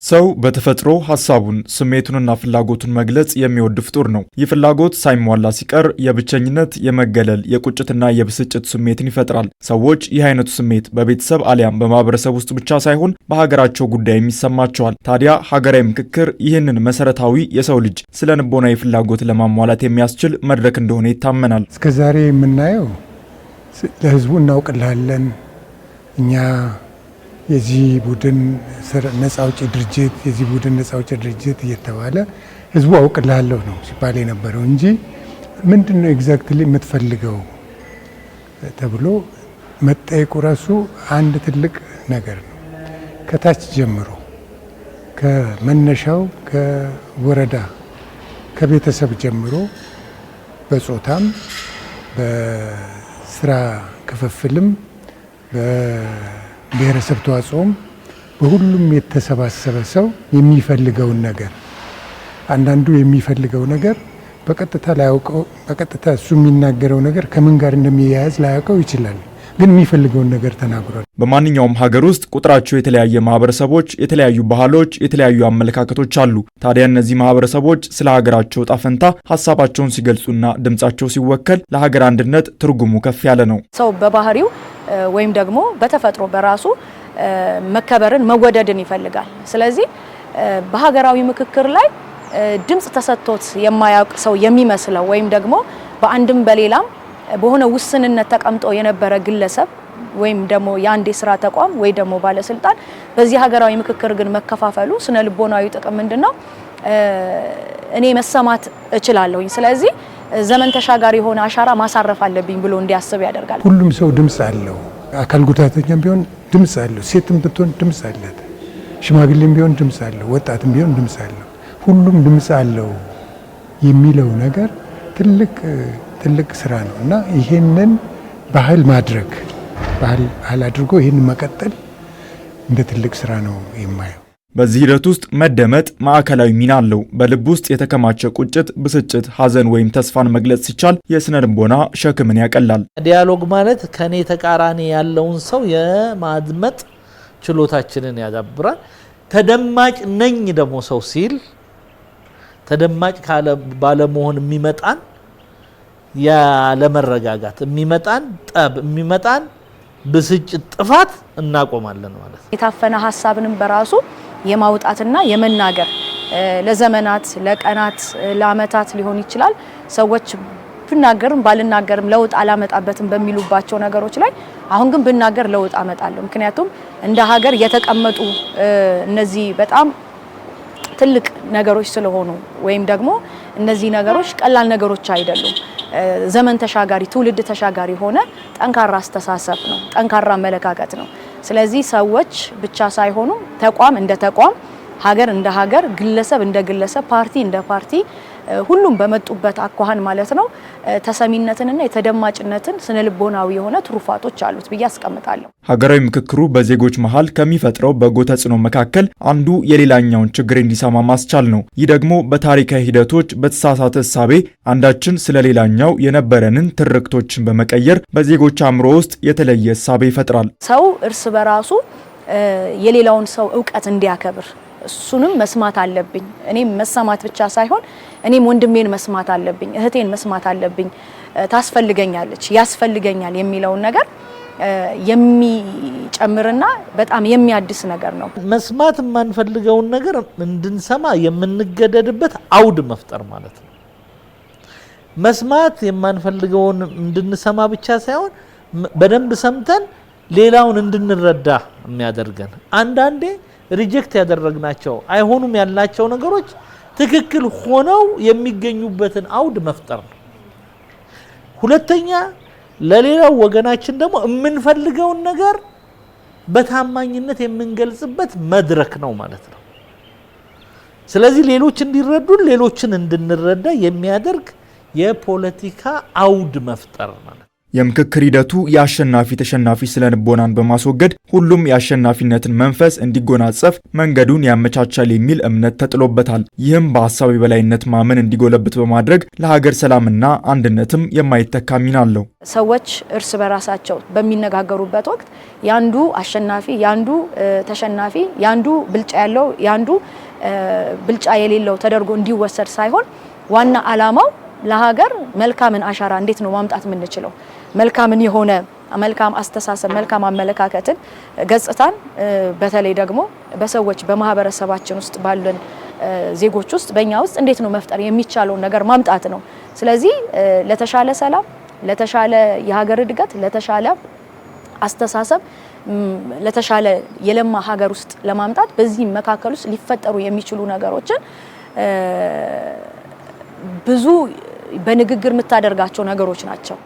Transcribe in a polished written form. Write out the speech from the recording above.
ሰው በተፈጥሮ ሐሳቡን ስሜቱንና ፍላጎቱን መግለጽ የሚወድ ፍጡር ነው። ይህ ፍላጎት ሳይሟላ ሲቀር የብቸኝነት፣ የመገለል፣ የቁጭትና የብስጭት ስሜትን ይፈጥራል። ሰዎች ይህ አይነቱ ስሜት በቤተሰብ አሊያም በማህበረሰብ ውስጥ ብቻ ሳይሆን በሀገራቸው ጉዳይም ይሰማቸዋል። ታዲያ ሀገራዊ ምክክር ይህንን መሰረታዊ የሰው ልጅ ስለ ልቦናዊ ፍላጎት ለማሟላት የሚያስችል መድረክ እንደሆነ ይታመናል። እስከዛሬ የምናየው ለህዝቡ እናውቅልሃለን እኛ የዚህ ቡድን ነፃ አውጪ ድርጅት የዚህ ቡድን ነፃ አውጪ ድርጅት እየተባለ ህዝቡ አውቅልሃለሁ ነው ሲባል የነበረው እንጂ ምንድነው ኤግዛክትሊ የምትፈልገው ተብሎ መጠየቁ ራሱ አንድ ትልቅ ነገር ነው። ከታች ጀምሮ ከመነሻው ከወረዳ ከቤተሰብ ጀምሮ በጾታም በስራ ክፍፍልም ብሔረሰብ ተዋጽኦም በሁሉም የተሰባሰበ ሰው የሚፈልገውን ነገር አንዳንዱ የሚፈልገው ነገር በቀጥታ እሱ የሚናገረው ነገር ከምን ጋር እንደሚያያዝ ላያውቀው ይችላል። ግን የሚፈልገውን ነገር ተናግሯል። በማንኛውም ሀገር ውስጥ ቁጥራቸው የተለያየ ማህበረሰቦች፣ የተለያዩ ባህሎች፣ የተለያዩ አመለካከቶች አሉ። ታዲያ እነዚህ ማህበረሰቦች ስለ ሀገራቸው ዕጣ ፈንታ ሀሳባቸውን ሲገልጹና ድምጻቸው ሲወከል ለሀገር አንድነት ትርጉሙ ከፍ ያለ ነው። ሰው በባህሪው ወይም ደግሞ በተፈጥሮ በራሱ መከበርን መወደድን ይፈልጋል። ስለዚህ በሀገራዊ ምክክር ላይ ድምጽ ተሰጥቶት የማያውቅ ሰው የሚመስለው ወይም ደግሞ በአንድም በሌላም በሆነ ውስንነት ተቀምጦ የነበረ ግለሰብ ወይም ደግሞ የአንድ የስራ ተቋም ወይ ደግሞ ባለስልጣን በዚህ ሀገራዊ ምክክር ግን መከፋፈሉ ስነ ልቦናዊ ጥቅም ምንድነው? እኔ መሰማት እችላለሁኝ፣ ስለዚህ ዘመን ተሻጋሪ የሆነ አሻራ ማሳረፍ አለብኝ ብሎ እንዲያስብ ያደርጋል። ሁሉም ሰው ድምጽ አለው። አካል ጉዳተኛም ቢሆን ድምጽ አለው፣ ሴትም ብትሆን ድምጽ አላት፣ ሽማግሌም ቢሆን ድምጽ አለው፣ ወጣትም ቢሆን ድምጽ አለው። ሁሉም ድምጽ አለው የሚለው ነገር ትልቅ ስራ ነው እና ይሄንን ባህል ማድረግ ባህል አድርጎ ይሄን መቀጠል እንደ ትልቅ ስራ ነው የማየው። በዚህ ሂደት ውስጥ መደመጥ ማዕከላዊ ሚና አለው። በልብ ውስጥ የተከማቸ ቁጭት፣ ብስጭት፣ ሐዘን ወይም ተስፋን መግለጽ ሲቻል የስነ ልቦና ሸክምን ያቀላል። ዲያሎግ ማለት ከኔ ተቃራኒ ያለውን ሰው የማድመጥ ችሎታችንን ያዳብራል። ተደማጭ ነኝ ደግሞ ሰው ሲል ተደማጭ ካለ ባለመሆን የሚመጣን ያለመረጋጋት የሚመጣን ጠብ የሚመጣን ብስጭት ጥፋት እናቆማለን ማለት ነው። የታፈነ ሐሳብንም በራሱ የማውጣትና የመናገር ለዘመናት ለቀናት ለአመታት ሊሆን ይችላል ሰዎች ብናገርም ባልናገርም ለውጥ አላመጣበትም በሚሉባቸው ነገሮች ላይ አሁን ግን ብናገር ለውጥ አመጣለሁ። ምክንያቱም እንደ ሀገር የተቀመጡ እነዚህ በጣም ትልቅ ነገሮች ስለሆኑ ወይም ደግሞ እነዚህ ነገሮች ቀላል ነገሮች አይደሉም። ዘመን ተሻጋሪ ትውልድ ተሻጋሪ ሆነ ጠንካራ አስተሳሰብ ነው፣ ጠንካራ አመለካከት ነው። ስለዚህ ሰዎች ብቻ ሳይሆኑ ተቋም እንደ ተቋም፣ ሀገር እንደ ሀገር፣ ግለሰብ እንደ ግለሰብ፣ ፓርቲ እንደ ፓርቲ ሁሉም በመጡበት አኳኋን ማለት ነው ተሰሚነትንና የተደማጭነትን ስነ ልቦናዊ የሆነ ትሩፋቶች አሉት ብዬ አስቀምጣለሁ። ሀገራዊ ምክክሩ በዜጎች መሃል ከሚፈጥረው በጎ ተጽዕኖ መካከል አንዱ የሌላኛውን ችግር እንዲሰማ ማስቻል ነው። ይህ ደግሞ በታሪካዊ ሂደቶች በተሳሳተ እሳቤ አንዳችን ስለ ሌላኛው የነበረንን ትርክቶችን በመቀየር በዜጎች አእምሮ ውስጥ የተለየ እሳቤ ይፈጥራል። ሰው እርስ በራሱ የሌላውን ሰው ዕውቀት እንዲያከብር እሱንም መስማት አለብኝ፣ እኔም መሰማት ብቻ ሳይሆን እኔም ወንድሜን መስማት አለብኝ፣ እህቴን መስማት አለብኝ፣ ታስፈልገኛለች፣ ያስፈልገኛል የሚለውን ነገር የሚጨምርና በጣም የሚያድስ ነገር ነው። መስማት የማንፈልገውን ነገር እንድንሰማ የምንገደድበት አውድ መፍጠር ማለት ነው። መስማት የማንፈልገውን እንድንሰማ ብቻ ሳይሆን በደንብ ሰምተን ሌላውን እንድንረዳ የሚያደርገን አንዳንዴ ሪጀክት ያደረግናቸው አይሆኑም ያላቸው ነገሮች ትክክል ሆነው የሚገኙበትን አውድ መፍጠር ነው። ሁለተኛ ለሌላው ወገናችን ደግሞ የምንፈልገውን ነገር በታማኝነት የምንገልጽበት መድረክ ነው ማለት ነው። ስለዚህ ሌሎች እንዲረዱን ሌሎችን እንድንረዳ የሚያደርግ የፖለቲካ አውድ መፍጠር ማለት ነው። የምክክር ሂደቱ የአሸናፊ ተሸናፊ ስለንቦናን በማስወገድ ሁሉም የአሸናፊነትን መንፈስ እንዲጎናጸፍ መንገዱን ያመቻቻል የሚል እምነት ተጥሎበታል። ይህም በሀሳብ የበላይነት ማመን እንዲጎለብት በማድረግ ለሀገር ሰላምና አንድነትም የማይተካ ሚና አለው። ሰዎች እርስ በራሳቸው በሚነጋገሩበት ወቅት ያንዱ አሸናፊ፣ ያንዱ ተሸናፊ፣ ያንዱ ብልጫ ያለው፣ ያንዱ ብልጫ የሌለው ተደርጎ እንዲወሰድ ሳይሆን ዋና ዓላማው ለሀገር መልካምን አሻራ እንዴት ነው ማምጣት የምንችለው? መልካምን የሆነ መልካም አስተሳሰብ፣ መልካም አመለካከትን፣ ገጽታን በተለይ ደግሞ በሰዎች በማህበረሰባችን ውስጥ ባለን ዜጎች ውስጥ በእኛ ውስጥ እንዴት ነው መፍጠር የሚቻለውን ነገር ማምጣት ነው። ስለዚህ ለተሻለ ሰላም፣ ለተሻለ የሀገር እድገት፣ ለተሻለ አስተሳሰብ፣ ለተሻለ የለማ ሀገር ውስጥ ለማምጣት በዚህ መካከል ውስጥ ሊፈጠሩ የሚችሉ ነገሮችን ብዙ በንግግር የምታደርጋቸው ነገሮች ናቸው።